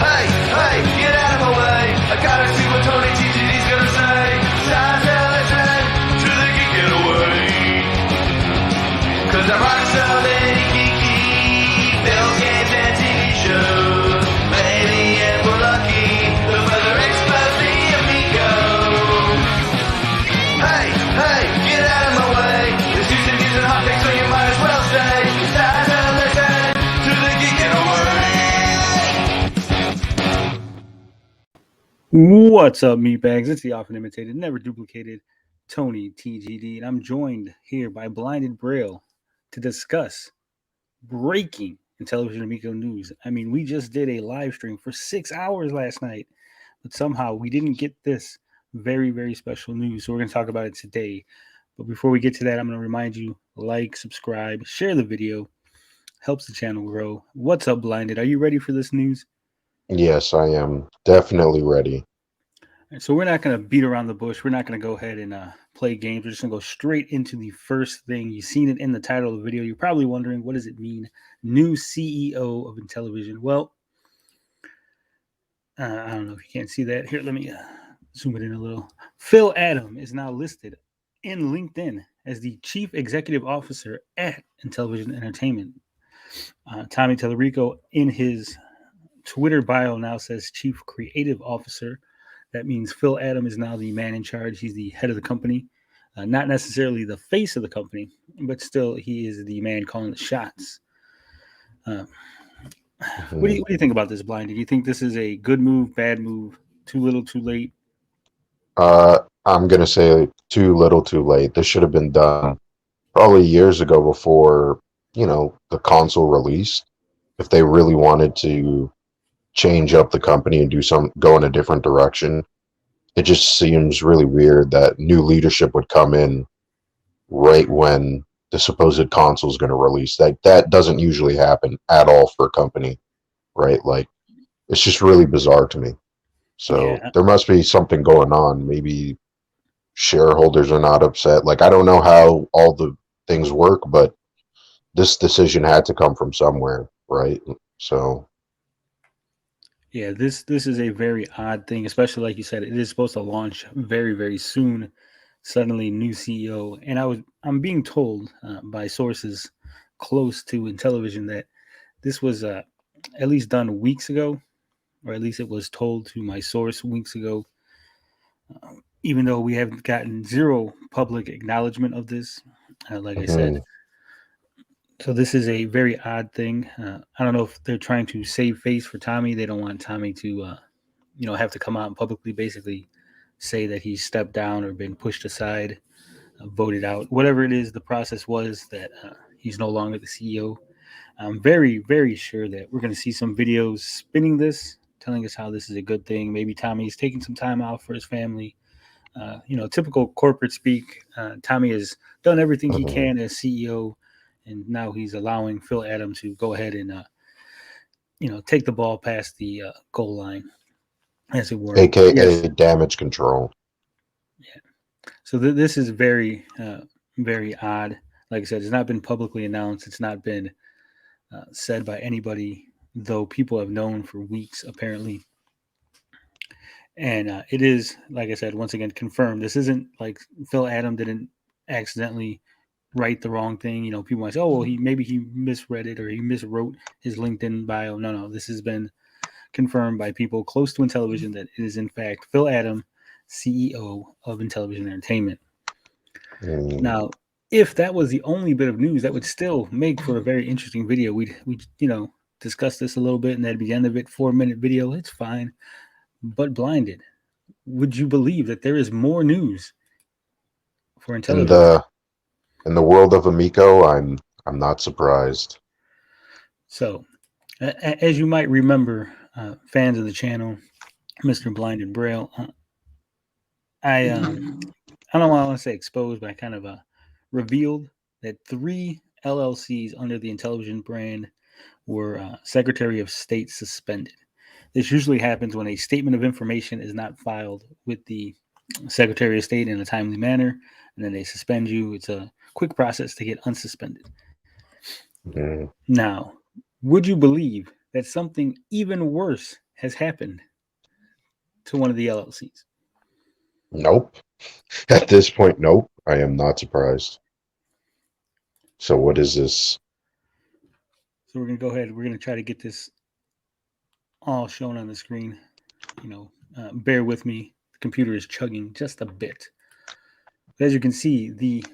Hey, hey, get out of my way. I gotta see what TonyTGD's gonna say. Time to listen to the geek getaway. Cause I brought so many geeky film games and TV shows. Maybe if we're lucky, the further expose the Amico. Hey, hey, get out of my way. There's news and views and hot takes, so you might as well stay. Time to listen to the geek getaway. What's up, meatbags? It's the often imitated, never duplicated TonyTGD, and I'm joined here by Blinded Braille to discuss breaking Intellivision Amico news. I mean, we just did a live stream for 6 hours last night, but somehow we didn't get this very, very special news, so we're going to talk about it today. But before we get to that, I'm going to remind you, like, subscribe, share the video, helps the channel grow. What's up, Blinded? Are you ready for this news? Yes, I am definitely ready. So we're not going to beat around the bush. We're not going to go ahead and play games. We're just going to go straight into the first thing. You've seen it in the title of the video. You're probably wondering, what does it mean? New CEO of Intellivision. Well, I don't know if you can't see that. Here, let me zoom it in a little. Phil Adam is now listed in LinkedIn as the Chief Executive Officer at Intellivision Entertainment. Tommy Tallarico in his Twitter bio now says Chief Creative Officer. That means Phil Adam is now the man in charge. He's the head of the company, not necessarily the face of the company, but still he is the man calling the shots. What do you think about this, Blind? Do you think this is a good move, bad move, too little, too late? I'm gonna say too little, too late. This should have been done probably years ago before, the console released. If they really wanted to change up the company and go in a different direction, it just seems really weird that new leadership would come in right when the supposed console is going to release. That doesn't usually happen at all for a company, right? Like, it's just really bizarre to me. So Yeah. there must be something going on. Maybe shareholders are not upset. Like, I don't know how all the things work, but this decision had to come from somewhere, right? So Yeah, this is a very odd thing, especially like you said, it is supposed to launch very, very soon. Suddenly, new CEO, and I'm being told by sources close to Intellivision that this was at least done weeks ago, or at least it was told to my source weeks ago. Even though we have gotten zero public acknowledgement of this, like I said. So this is a very odd thing. I don't know if they're trying to save face for Tommy. They don't want Tommy to, have to come out and publicly basically say that he's stepped down or been pushed aside, voted out, whatever it is. The process was that he's no longer the CEO. I'm very, very sure that we're going to see some videos spinning this, telling us how this is a good thing. Maybe Tommy's taking some time out for his family. Typical corporate speak. Tommy has done everything he can as CEO. And now he's allowing Phil Adam to go ahead and, take the ball past the goal line, as it were. AKA Yes. damage control. Yeah. So this is very, very odd. Like I said, it's not been publicly announced. It's not been said by anybody, though people have known for weeks, apparently. And it is, like I said, once again, confirmed. This isn't like Phil Adam didn't accidentally write the wrong thing. People might say, oh, well, maybe he misread it or he miswrote his LinkedIn bio. No, this has been confirmed by people close to Intellivision that it is in fact Phil Adam, CEO of Intellivision Entertainment. Now, if that was the only bit of news, that would still make for a very interesting video. We discuss this a little bit, and that'd be the end of it. 4-minute video, it's fine. But Blinded, would you believe that there is more news for Intellivision? In the world of Amico, I'm not surprised. So, as you might remember, fans of the channel, Mr. Blinded Braille, I don't want to say exposed, but I kind of revealed that 3 LLCs under the Intellivision brand were Secretary of State suspended. This usually happens when a statement of information is not filed with the Secretary of State in a timely manner, and then they suspend you. It's a quick process to get unsuspended. Now, would you believe that something even worse has happened to one of the LLCs? Nope. At this point, nope. I am not surprised. So what is this? So we're going to go ahead. We're going to try to get this all shown on the screen. Bear with me. The computer is chugging just a bit. As you can see, the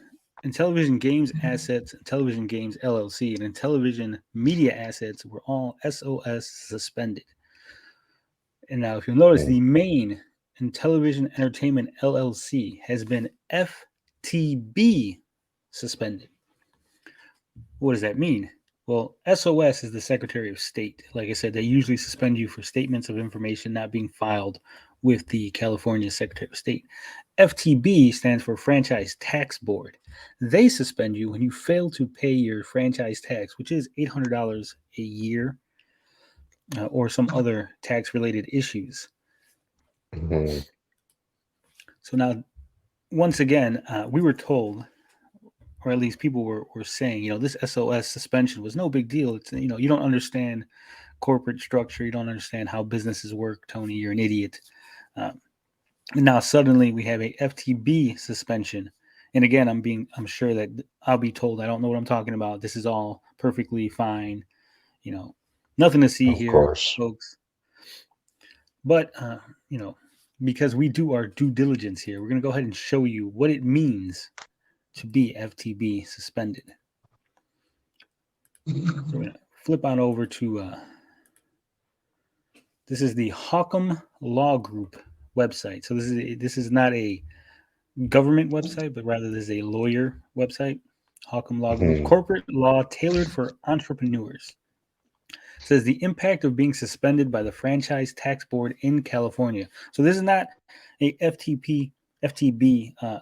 Intellivision Games Assets, Intellivision Games LLC, and Intellivision Media Assets were all SOS suspended. And now, if you'll notice, the main Intellivision Entertainment LLC has been FTB suspended. What does that mean? Well, SOS is the Secretary of State. Like I said, they usually suspend you for statements of information not being filed with the California Secretary of State. FTB stands for Franchise Tax Board. They suspend you when you fail to pay your franchise tax, which is $800 a year, or some other tax-related issues. Mhm. So now, once again, we were told, or at least people were saying, this SOS suspension was no big deal. It's, you don't understand corporate structure. You don't understand how businesses work, Tony. You're an idiot. And now suddenly we have a FTB suspension. And again, I'm sure that I'll be told I don't know what I'm talking about. This is all perfectly fine. Nothing to see Of here, course. folks. But, because we do our due diligence here, we're going to go ahead and show you what it means to be FTB suspended. So we're going to flip on over to, this is the Hawcom Law Group website. So this is not a government website, but rather this is a lawyer website. Hawcom Law Group, corporate law tailored for entrepreneurs. It says the impact of being suspended by the Franchise Tax Board in California. So this is not a FTB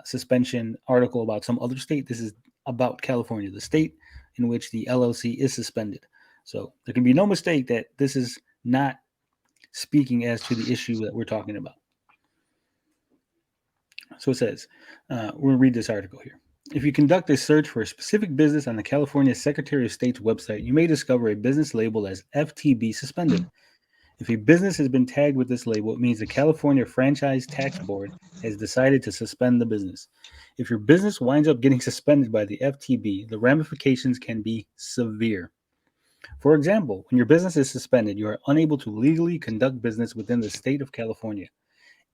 suspension article about some other state. This is about California, the state in which the LLC is suspended. So there can be no mistake that this is not speaking as to the issue that we're talking about. So it says, we're going to read this article here. If you conduct a search for a specific business on the California Secretary of State's website, you may discover a business labeled as FTB suspended. If a business has been tagged with this label, it means the California Franchise Tax Board has decided to suspend the business. If your business winds up getting suspended by the FTB, the ramifications can be severe. For example, when your business is suspended, you are unable to legally conduct business within the state of California.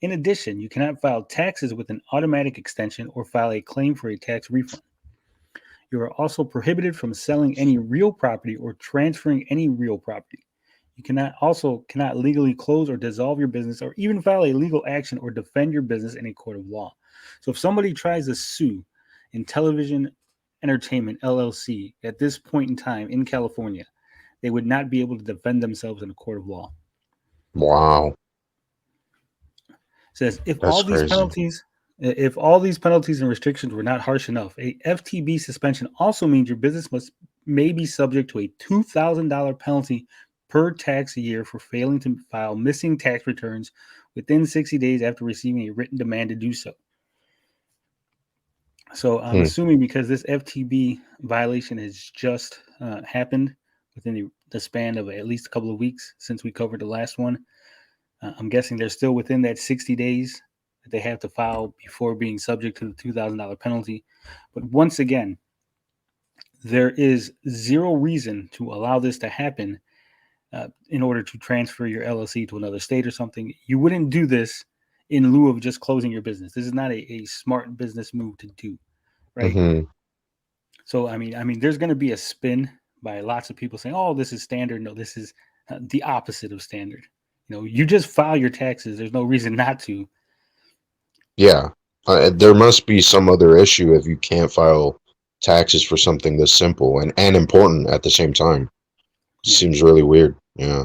In addition, you cannot file taxes with an automatic extension or file a claim for a tax refund. You are also prohibited from selling any real property or transferring any real property. You cannot legally close or dissolve your business or even file a legal action or defend your business in a court of law. So if somebody tries to sue Intellivision Entertainment LLC at this point in time in California, they would not be able to defend themselves in a court of law. Wow. Says if That's all these crazy. penalties and restrictions were not harsh enough, a FTB suspension also means your business may be subject to a $2,000 penalty per tax year for failing to file missing tax returns within 60 days after receiving a written demand to do so. So I'm assuming because this FTB violation has just happened within the span of at least a couple of weeks since we covered the last one, I'm guessing they're still within that 60 days that they have to file before being subject to the $2,000 penalty. But once again, there is zero reason to allow this to happen in order to transfer your LLC to another state or something. You wouldn't do this in lieu of just closing your business. This is not a smart business move to do, right? Mm-hmm. So, I mean, there's going to be a spin by lots of people saying, oh, this is standard. No, this is the opposite of standard. You just file your taxes. There's no reason not to. Yeah. There must be some other issue if you can't file taxes for something this simple and important at the same time. Yeah. Seems really weird. Yeah.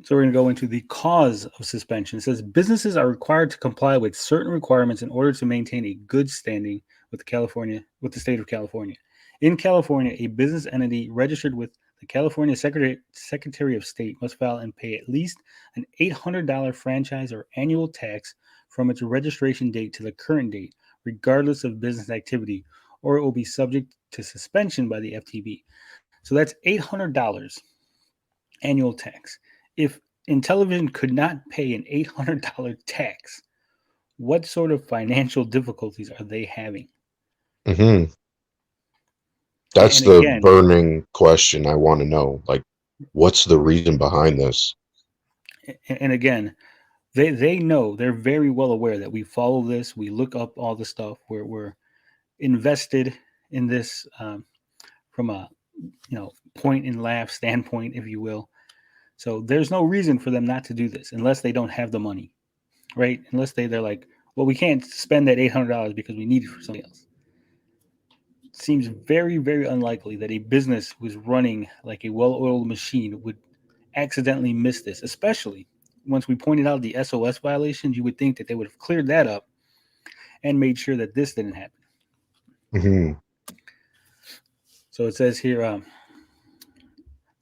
So we're going to go into the cause of suspension. It says businesses are required to comply with certain requirements in order to maintain a good standing with the state of California. In California, a business entity registered with the California Secretary of State must file and pay at least an $800 franchise or annual tax from its registration date to the current date, regardless of business activity, or it will be subject to suspension by the FTB. So that's $800 annual tax. If Intellivision could not pay an $800 tax. What sort of financial difficulties are they having? Hmm. That's And the again, burning question I want to know. Like, what's the reason behind this? and again, they know, they're very well aware that we follow this. We look up all the stuff. We're invested in this from a point and laugh standpoint, if you will. So there's no reason for them not to do this unless they don't have the money, right? Unless they're like, well, we can't spend that $800 because we need it for something else. It seems very, very unlikely that a business who's running like a well-oiled machine would accidentally miss this, especially once we pointed out the SOS violations. You would think that they would have cleared that up and made sure that this didn't happen. Hmm. So it says here,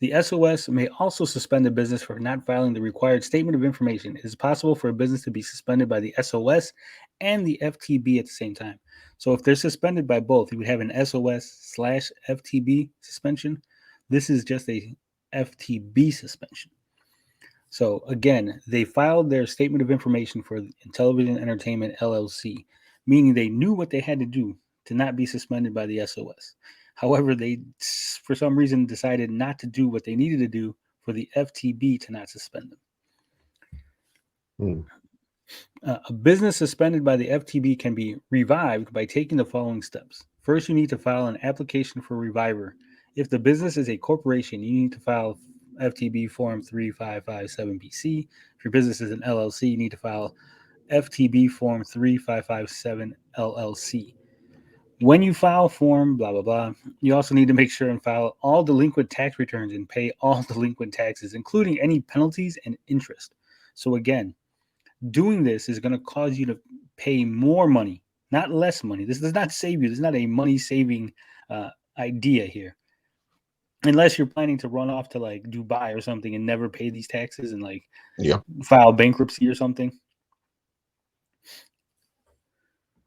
the SOS may also suspend a business for not filing the required statement of information. It is possible for a business to be suspended by the SOS and the FTB at the same time. So if they're suspended by both, you would have an SOS/FTB suspension. This is just a FTB suspension. So again, they filed their statement of information for Intellivision Entertainment LLC, meaning they knew what they had to do to not be suspended by the SOS. However, they, for some reason, decided not to do what they needed to do for the FTB to not suspend them. A business suspended by the FTB can be revived by taking the following steps. First, you need to file an application for reviver. If the business is a corporation, you need to file FTB Form 3557BC. If your business is an LLC, you need to file FTB Form 3557 LLC. When you file form blah blah blah, you also need to make sure and file all delinquent tax returns and pay all delinquent taxes, including any penalties and interest. So again, doing this is going to cause you to pay more money, not less money. This does not save you. This is not a money saving idea here, unless you're planning to run off to like Dubai or something and never pay these taxes and like file bankruptcy or something.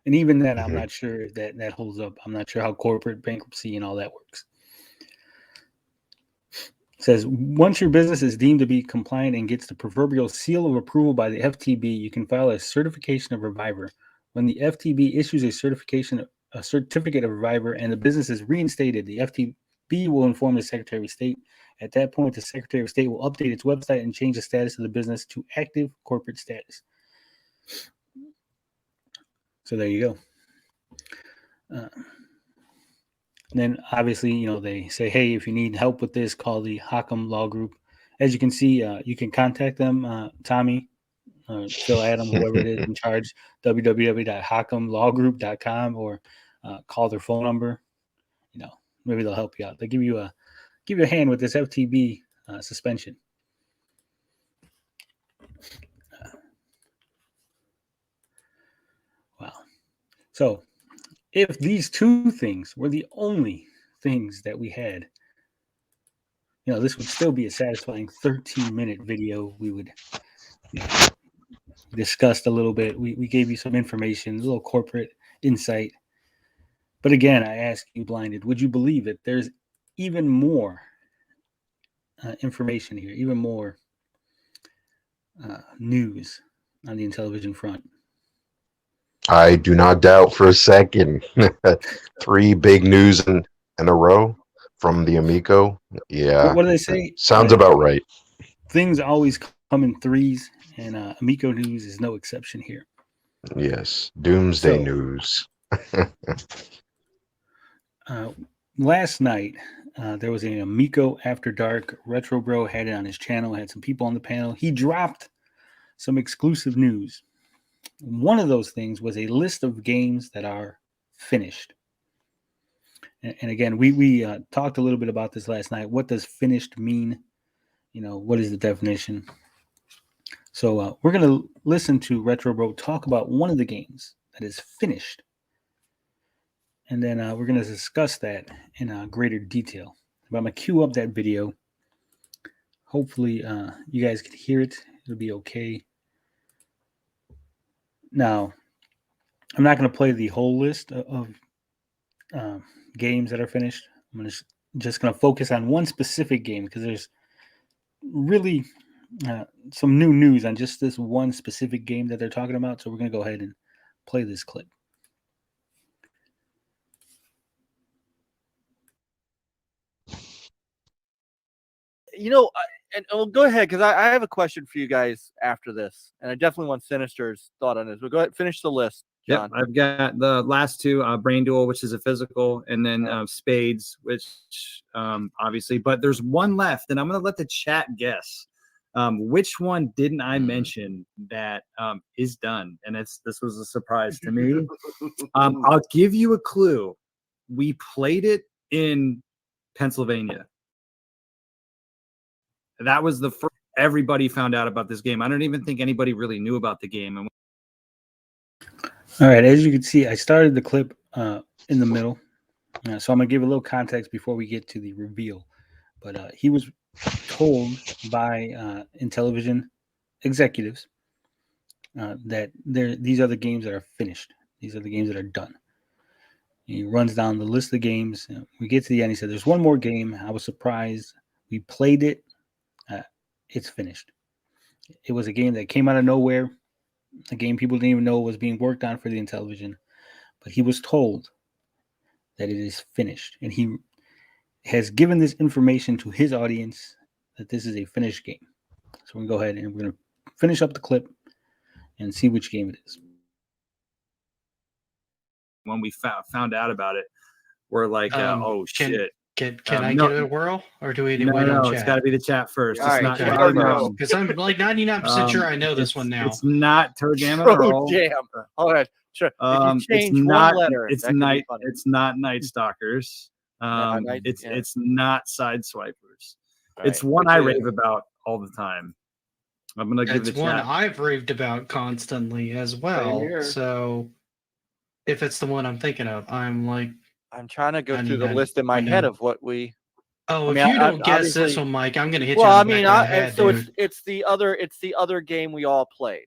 And even then, I'm not sure that holds up. I'm not sure how corporate bankruptcy and all that works. It says, once your business is deemed to be compliant and gets the proverbial seal of approval by the FTB, you can file a certification of reviver. When the FTB issues a certificate of reviver and the business is reinstated, the FTB will inform the Secretary of State. At that point, the Secretary of State will update its website and change the status of the business to active corporate status. So there you go. Then obviously, they say, hey, if you need help with this, call the Hockham Law Group. As you can see, you can contact them, Tommy, Phil, Adam, whoever it is in charge, www.hockhamlawgroup.com, or call their phone number. Maybe they'll help you out. They'll give you a hand with this FTB suspension. Wow. So if these two things were the only things that we had, this would still be a satisfying 13-minute video. We would discussed a little bit. We gave you some information, a little corporate insight. But again, I ask you, Blinded, would you believe that there's even more information here, even more news on the Intellivision front? I do not doubt for a second. 3 big news in a row from the Amico. Yeah. What do they say? Sounds about right. Things always come in threes, and Amico news is no exception here. Yes. Doomsday news. Last night, there was an Amico After Dark. Retro Bro had it on his channel, had some people on the panel. He dropped some exclusive news. One of those things was a list of games that are finished. And again, we talked a little bit about this last night. What does finished mean? What is the definition? So we're going to listen to Retro Bro talk about one of the games that is finished. And then we're going to discuss that in greater detail. But I'm going to queue up that video. Hopefully you guys can hear it. It'll be okay. Now, I'm not going to play the whole list of games that are finished. I'm just going to focus on one specific game because there's really some new news on just this one specific game that they're talking about. So we're going to go ahead and play this clip. Well, go ahead, because I have a question for you guys after this, and I definitely want Sinister's thought on this. But go ahead, finish the list, John. Yep, I've got the last two, Brain Duel, which is a physical, and then Spades, which obviously, but there's one left, and I'm going to let the chat guess. Which one didn't I mention that is done? And this was a surprise to me. I'll give you a clue. We played it in Pennsylvania. That was the first everybody found out about this game. I don't even think anybody really knew about the game. And all right, as you can see, I started the clip in the middle. So I'm going to give a little context before we get to the reveal. But he was told by Intellivision executives that these are the games that are finished. These are the games that are done. He runs down the list of games. We get to the end. He said, there's one more game. I was surprised. We played it. It's finished. It was a game that came out of nowhere. A game people didn't even know was being worked on for the Intellivision. But he was told that it is finished. And he has given this information to his audience that this is a finished game. So we're going to go ahead and we're going to finish up the clip and see which game it is. when we found out about it, we're like, oh shit. Can I get a whirl, or do we need to wait on chat? It's got to be the chat first. All it's right, not because I'm like 99% sure I know this one now. It's not Toe Jam at all. All right, sure. If you change one letter, it's night. It's not Night Stalkers. It's not Sideswipers. Right. It's one I rave about all the time. I'm gonna give it's the one chat. I've raved about constantly as well. So if it's the one I'm thinking of, I'm trying to go through the list in my head of what we. Oh, if you don't guess this one, Mike, I'm going to hit you. Well, on the back of the head, so dude. it's the other game we all played.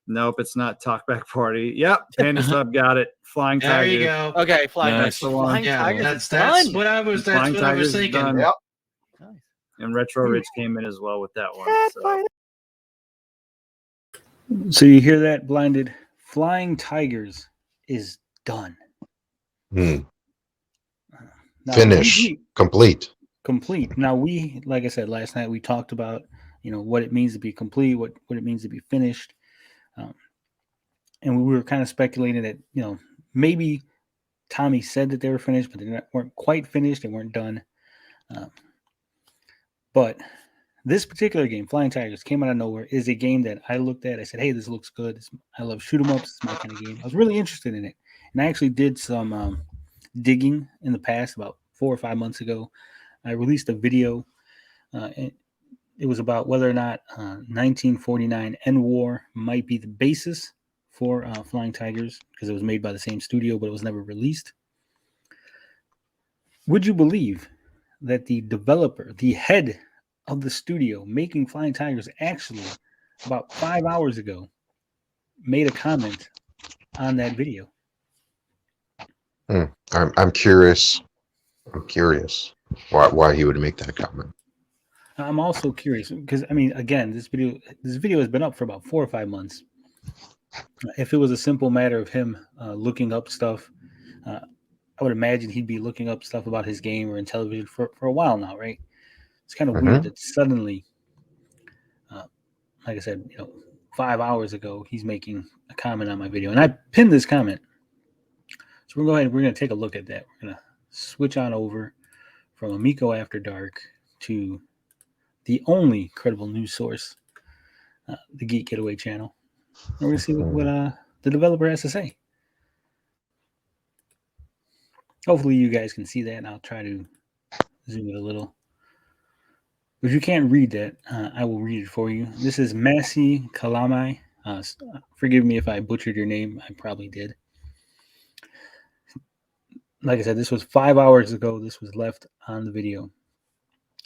Nope, it's not Talkback Party. Yep, Panda Sub got it. Flying Tiger. There you go. Okay, Flying Tiger. That's the one. Flying Yeah, Tiger. that's what I was. That's Flying what I was Tiger's thinking. done. Yep. Nice. And Retro Rich came in as well with that one. So. So you hear that, Blinded? Flying Tigers is done. Now, Finish. Complete. Complete. Now like I said last night, we talked about what it means to be complete, what it means to be finished, and we were kind of speculating that maybe Tommy said that they were finished, but they weren't quite finished. They weren't done. But this particular game, Flying Tigers, came out of nowhere. Is a game that I looked at. I said, "Hey, this looks good. I love shoot 'em ups. It's my kind of game." I was really interested in it, and I actually did some digging in the past. About 4 or 5 months ago, I released a video. It was about whether or not 1949 End War might be the basis for Flying Tigers, because it was made by the same studio, but it was never released. Would you believe that the developer, the head of the studio making Flying Tigers, actually about 5 hours ago made a comment on that video? I'm curious. I'm curious why he would make that comment. I'm also curious because again, this video has been up for about 4 or 5 months. If it was a simple matter of him looking up stuff, I would imagine he'd be looking up stuff about his game or Intellivision for a while now, right? It's kind of weird that suddenly, like I said, 5 hours ago, he's making a comment on my video, and I pinned this comment. So we're going to go ahead and we're going to take a look at that. We're going to switch on over from Amico After Dark to the only credible news source, the Geek Getaway channel. And we're going to see what the developer has to say. Hopefully you guys can see that, and I'll try to zoom it a little. If you can't read that, I will read it for you. This is Masi Kalamai. Forgive me if I butchered your name. I probably did. Like I said, this was 5 hours ago. This was left on the video.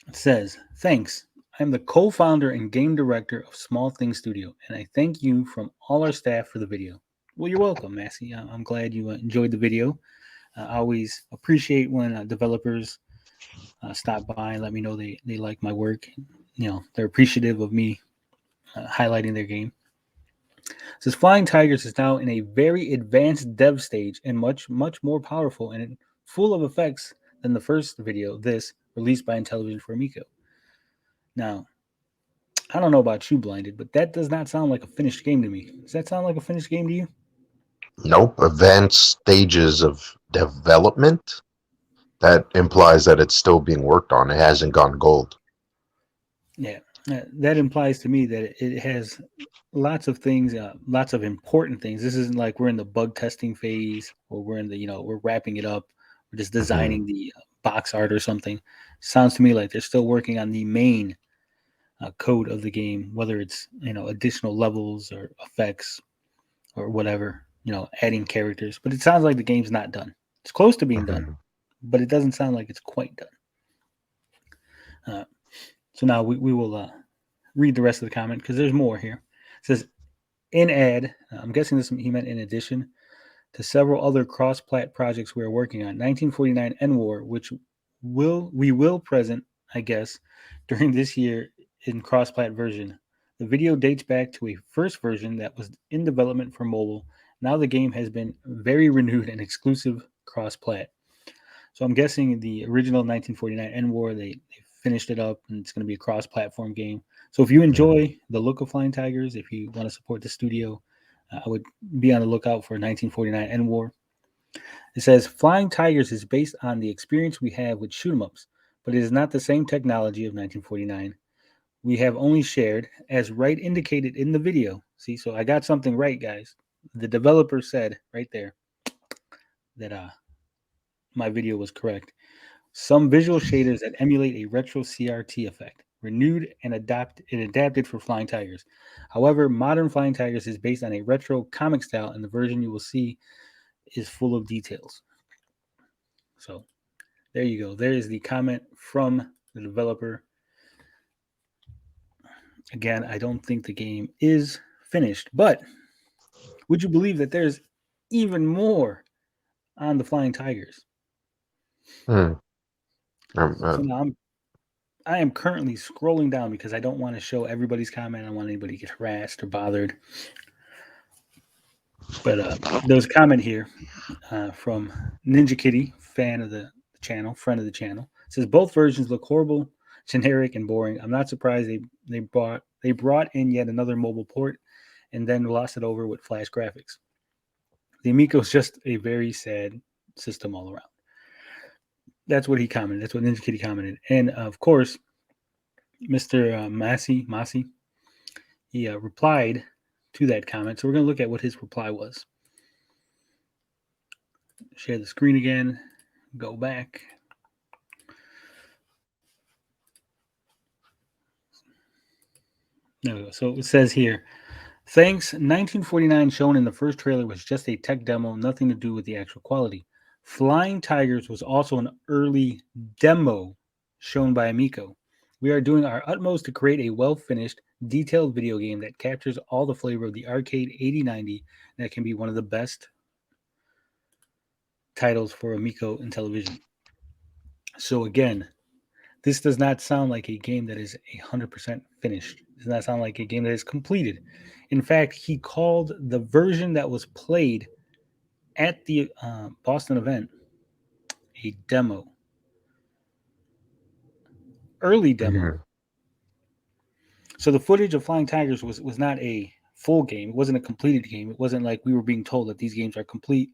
It says, "Thanks. I'm the co-founder and game director of Small Things Studio, and I thank you from all our staff for the video." Well, you're welcome, Massey. I'm glad you enjoyed the video. I always appreciate when developers stop by and let me know they like my work. they're appreciative of me highlighting their game. It says Flying Tigers is now in a very advanced dev stage and much, much more powerful and full of effects than the first video, this, released by Intellivision for Amico. Now, I don't know about you, Blinded, but that does not sound like a finished game to me. Does that sound like a finished game to you? Nope. Advanced stages of development. That implies that it's still being worked on. It hasn't gone gold. Yeah, that implies to me that it has lots of things, lots of important things. This isn't like we're in the bug testing phase or we're in the, we're wrapping it up. We're just designing the box art or something. Sounds to me like they're still working on the main code of the game, whether it's, additional levels or effects or whatever, adding characters. But it sounds like the game's not done. It's close to being done, but it doesn't sound like it's quite done. So now we will read the rest of the comment because there's more here. It says, in ad, I'm guessing this he meant in addition to several other cross-plat projects we are working on, 1949 NWAR, which we will present, I guess, during this year in cross-plat version. The video dates back to a first version that was in development for mobile. Now the game has been very renewed and exclusive cross-plat. So I'm guessing the original 1949 NWAR, they finished it up and it's going to be a cross-platform game. So if you enjoy the look of Flying Tigers, if you want to support the studio, I would be on the lookout for 1949 NWAR. It says Flying Tigers is based on the experience we have with shoot 'em ups, but it is not the same technology of 1949. We have only shared, as Wright indicated in the video. See, so I got something right, guys. The developer said right there that my video was correct. Some visual shaders that emulate a retro CRT effect, renewed and adapted for Flying Tigers. However, modern Flying Tigers is based on a retro comic style, and the version you will see is full of details. So there you go. There is the comment from the developer. Again, I don't think the game is finished, but would you believe that there's even more on the Flying Tigers? So now I am currently scrolling down because I don't want to show everybody's comment. I don't want anybody to get harassed or bothered. But there's a comment here from Ninja Kitty, fan of the channel, friend of the channel. It says both versions look horrible, generic, and boring. I'm not surprised they brought in yet another mobile port and then lost it over with flash graphics. The Amico is just a very sad system all around. That's what he commented. That's what Ninja Kitty commented. And of course, Mr. Massey, he replied to that comment. So we're going to look at what his reply was. Share the screen again. Go back. There we go. So it says here, thanks, 1949 shown in the first trailer was just a tech demo, nothing to do with the actual quality. Flying Tigers was also an early demo shown by Amico. We are doing our utmost to create a well-finished, detailed video game that captures all the flavor of the arcade 8090 that can be one of the best titles for Amico Intellivision. So again, this does not sound like a game that is 100% finished. It does not sound like a game that is completed. In fact, he called the version that was played at the Boston event a demo. Early demo. So the footage of Flying Tigers was not a full game. It wasn't a completed game. It wasn't like we were being told that these games are complete.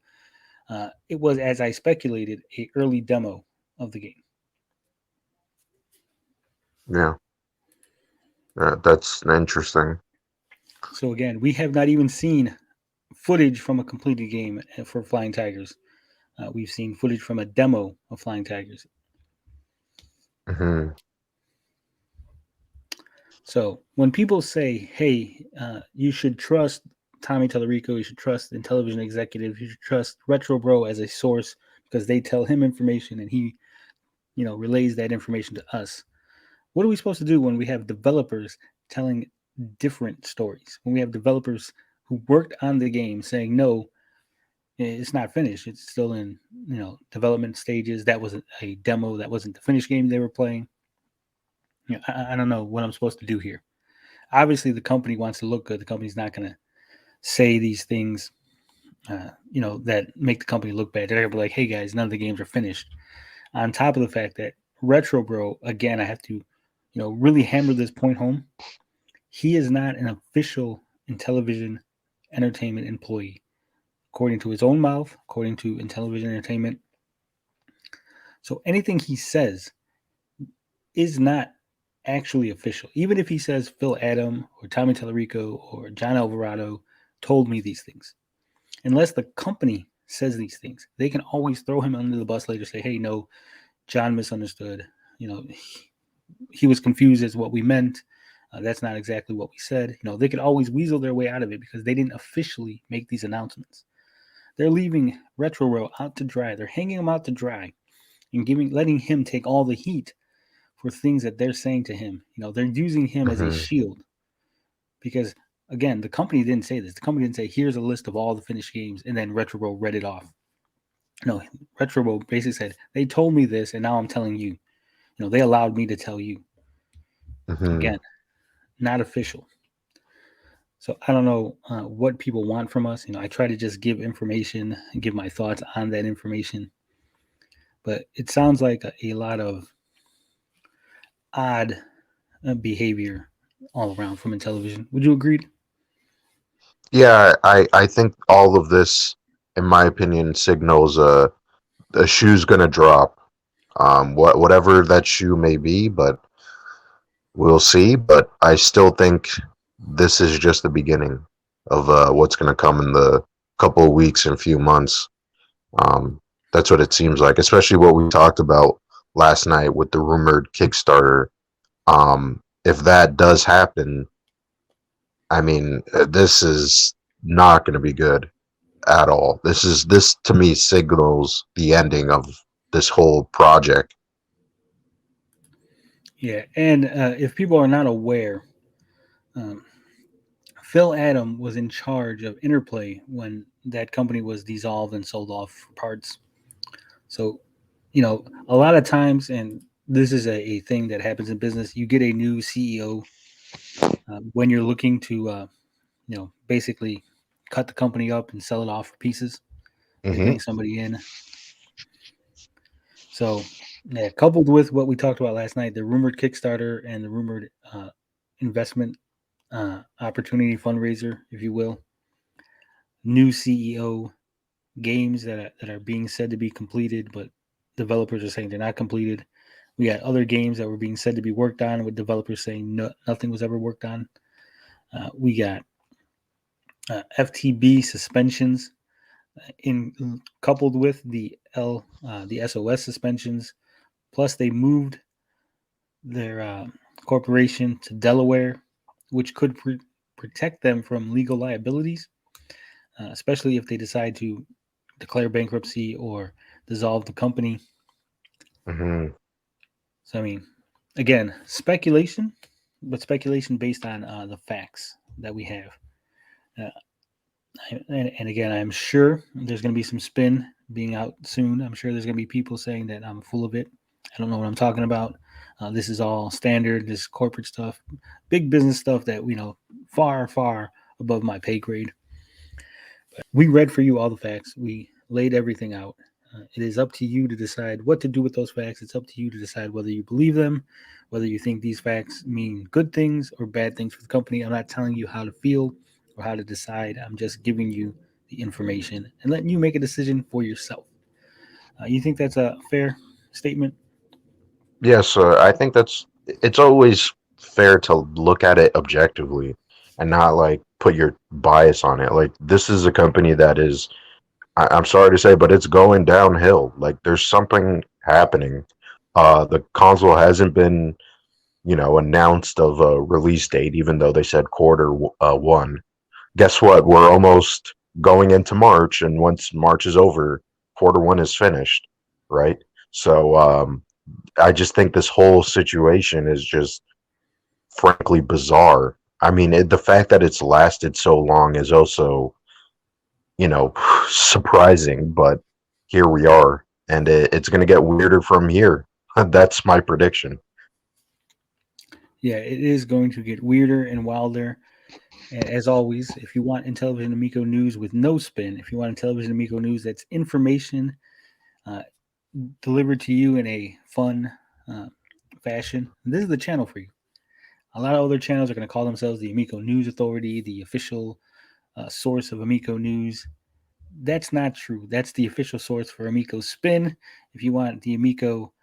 It was, as I speculated, an early demo of the game. Yeah. That's interesting. So again, we have not even seen footage from a completed game for Flying Tigers. We've seen footage from a demo of Flying Tigers. So when people say, hey, you should trust Tommy Tallarico, you should trust Intellivision executives, you should trust Retro Bro as a source because they tell him information and he, relays that information to us. What are we supposed to do when we have developers telling different stories? When we have developers who worked on the game saying, no, it's not finished. It's still in, development stages. That wasn't a demo. That wasn't the finished game they were playing. I don't know what I'm supposed to do here. Obviously, the company wants to look good. The company's not going to say these things, that make the company look bad. They're going to be like, hey, guys, none of the games are finished. On top of the fact that Retro Bro, again, I have to, really hammer this point home. He is not an official Intellivision Entertainment employee, according to his own mouth, according to Intellivision Entertainment. So anything he says is not actually official. Even if he says Phil Adam or Tommy Tallarico or John Alvarado told me these things, unless the company says these things, they can always throw him under the bus later, say, hey, no, John misunderstood. He was confused as what we meant. That's not exactly what we said. They could always weasel their way out of it because they didn't officially make these announcements. They're leaving Retro Row out to dry. They're hanging him out to dry and letting him take all the heat for things that they're saying to him. They're using him as a shield because, again, the company didn't say this. The company didn't say, here's a list of all the finished games, and then Retro Row read it off. No, Retro Row basically said, they told me this, and now I'm telling you. They allowed me to tell you. Again, not official. So I don't know what people want from us. I try to just give information and give my thoughts on that information. But it sounds like a lot of odd behavior all around from Intellivision. Would you agree? Yeah, I think all of this, in my opinion, signals a shoe's gonna drop. Whatever that shoe may be, but we'll see. But I still think this is just the beginning of what's gonna come in the couple of weeks and few months. That's what it seems like, especially what we talked about last night with the rumored Kickstarter. If that does happen, I mean, this is not going to be good at all. This to me signals the ending of this whole project. Yeah, and if people are not aware, Phil Adam was in charge of Interplay when that company was dissolved and sold off for parts. So, a lot of times, and this is a thing that happens in business, you get a new CEO when you're looking to, basically cut the company up and sell it off for pieces. They bring somebody in. So, yeah, coupled with what we talked about last night, the rumored Kickstarter and the rumored investment opportunity fundraiser, if you will, new CEO, games that are being said to be completed, but developers are saying they're not completed. We got other games that were being said to be worked on with developers saying nothing was ever worked on. We got FTB suspensions coupled with the SOS suspensions. Plus, they moved their corporation to Delaware, which could protect them from legal liabilities, especially if they decide to declare bankruptcy or dissolve the company. So, I mean, again, speculation, but speculation based on the facts that we have. And again, I'm sure there's going to be some spin being out soon. I'm sure there's going to be people saying that I'm full of it. I don't know what I'm talking about. This is all standard, this corporate stuff, big business stuff that, far, far above my pay grade. But we read for you all the facts. We laid everything out. It is up to you to decide what to do with those facts. It's up to you to decide whether you believe them, whether you think these facts mean good things or bad things for the company. I'm not telling you how to feel or how to decide. I'm just giving you the information and letting you make a decision for yourself. You think that's a fair statement? Yes, I think it's always fair to look at it objectively and not like put your bias on it. Like this is a company that is, I'm sorry to say, but it's going downhill. Like there's something happening. The console hasn't been, announced of a release date, even though they said quarter 1. Guess what? We're almost going into March, and once March is over, quarter 1 is finished, right? So I just think this whole situation is just frankly bizarre. I mean, the fact that it's lasted so long is also, surprising, but here we are, and it's going to get weirder from here. That's my prediction. Yeah, it is going to get weirder and wilder. As always, if you want Intellivision Amico news with no spin, if you want Intellivision Amico news that's information uh, delivered to you in a fun fashion, this is the channel for you. A lot of other channels are going to call themselves the Amico News Authority, the official source of Amico news. That's not true. That's the official source for Amico Spin. If you want the Amico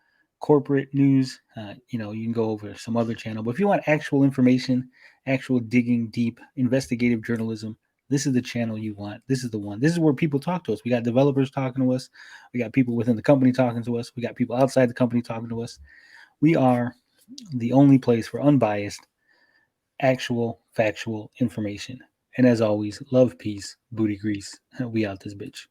corporate news, you can go over some other channel. But if you want actual information, actual digging deep, investigative journalism, this is the channel you want. This is the one. This is where people talk to us. We got developers talking to us. We got people within the company talking to us. We got people outside the company talking to us. We are the only place for unbiased, actual, factual information. And as always, love, peace, booty grease. We out this bitch.